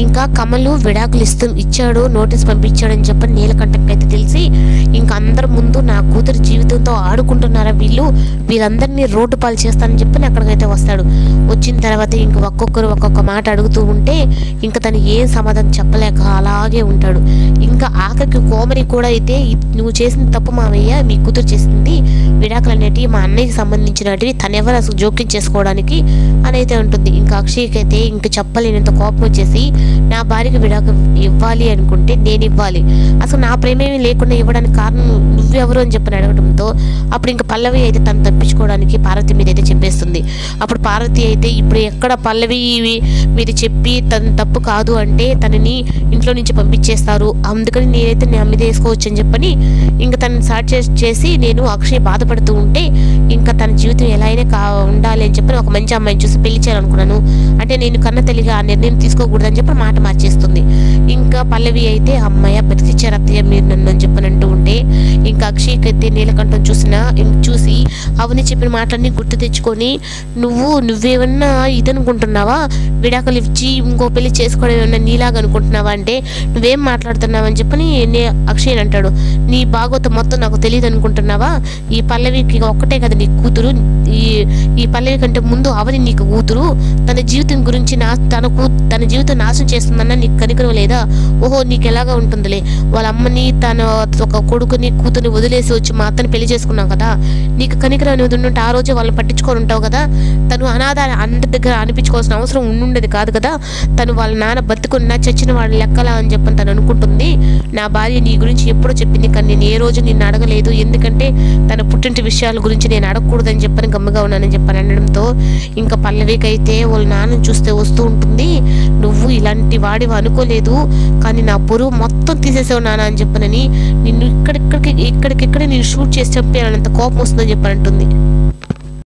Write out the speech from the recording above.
ఇంకా కమలు విడాకులు ఇచ్చాడు, నోటీస్ పంపించాడని చెప్పని నీలకంఠకి అయితే తెలిసి ఇంకా అందరి ముందు నా కూతురు జీవితంతో ఆడుకుంటున్నారా వీళ్ళందరినీ రోడ్డు పాలు చేస్తానని చెప్పని అక్కడికైతే వస్తాడు. వచ్చిన తర్వాత ఇంక ఒక్కొక్కరు ఒక్కొక్క మాట అడుగుతూ ఉంటే ఇంకా తను ఏం సమాధానం చెప్పలేక అలాగే ఉంటాడు. ఇంకా ఆఖరికి కోమరి కూడా అయితే నువ్వు చేసిన తప్పు మావయ్య, మీ కూతురు చేసింది, విడాకులు అనేటివి మా అన్నయ్యకి సంబంధించినటివి, తనెవరు అసలు జోక్యం చేసుకోవడానికి అని అయితే ఉంటుంది. ఇంకా అక్షయ్కి అయితే ఇంక చెప్పలేనంత కోపం వచ్చేసి నా భార్యకి విడాకు ఇవ్వాలి అనుకుంటే నేను ఇవ్వాలి, అసలు నా ప్రేమేమీ లేకుండా ఇవ్వడానికి కారణం నువ్వెవరు అని చెప్పని అడగడంతో అప్పుడు ఇంకా పల్లవి అయితే తను తప్పించుకోవడానికి పార్వతి మీద అయితే చెప్పేస్తుంది. అప్పుడు పార్వతి అయితే ఇప్పుడు ఎక్కడ పల్లవి మీరు చెప్పి తను తప్పు కాదు అంటే తనని ఇంట్లో నుంచి పంపించేస్తారు, అందుకని నేనైతే నా మీద వేసుకోవచ్చు అని చెప్పని ఇంకా తనని సాట్ చేసి నేను అక్షయ్ బాధపడుతూ ఉంటే ఇంకా తన జీవితం ఎలా అయినా ఉండాలి అని చెప్పి ఒక మంచి అమ్మాయిని చూసి పెళ్లి చేయాలనుకున్నాను, అంటే నేను కన్న తల్లిగా ఆ నిర్ణయం తీసుకోకూడదని చెప్పి మాట మార్చేస్తుంది. ఇంకా పల్లవి అయితే అమ్మాయ బతికిచ్చారు అత్తయ్య మీరు నన్ను అని చెప్పని అంటూ ఉంటే ఇంకా అక్షయ్కి అయితే నీలకంఠం చూసి అవని చెప్పిన మాటలన్నీ గుర్తు తెచ్చుకొని నువ్వేమన్నా ఇదనుకుంటున్నావా, విడాకులు ఇచ్చి ఇంకో పెళ్లి చేసుకోవడం ఏమన్నా నీలాగా అనుకుంటున్నావా అంటే నువ్వేం మాట్లాడుతున్నావు అని చెప్పని అక్షయ్ అంటాడు. నీ బాగోతం మొత్తం నాకు తెలియదు అనుకుంటున్నావా, ఈ పల్లవికి ఒక్కటే కదా నీ కూతురు, ఈ పల్లవి కంటే ముందు అవని నీకు కూతురు, తన జీవితం గురించి తన జీవితం నాశనం చేస్తుందన్న నీకు కనికరం లేదా, ఓహో నీకు ఎలాగా ఉంటుందిలే, వాళ్ళ అమ్మని తన ఒక కొడుకుని కూతుర్ని వదిలేసి వచ్చి మా అత్తని పెళ్లి చేసుకున్నావు కదా, నీకు కనికరం అనేది ఉంటే ఆ రోజే వాళ్ళని పట్టించుకొని ఉంటావు కదా, తను అనాథ అందరి దగ్గర అనిపించుకోవాల్సిన అవసరం ఉండుండేది కాదు కదా, తను వాళ్ళ నాన్న బతుకున్నా చచ్చిన వాళ్ళ లెక్కలా అని చెప్పని తను అనుకుంటుంది, నా భార్య నీ గురించి ఎప్పుడో చెప్పింది కానీ నేను ఏ రోజు నిన్ను అడగలేదు, ఎందుకంటే తన పుట్టింటి విషయాల గురించి నేను అడగకూడదని చెప్పని గమ్మగా ఉన్నానని చెప్పని అనడంతో ఇంకా పల్లవికి అయితే వాళ్ళ నాన్నని చూస్తే వస్తూ ఉంటుంది, నువ్వు ఇలాంటి వాడివి అనుకోలేదు కానీ నా పొరుగు మొత్తం తీసేసావు నాన్న అని చెప్పనని నిన్ను ఇక్కడిక్కడ నేను షూట్ చేసి చంపేయాలంత కోపం వస్తుందని చెప్పని అంటుంది.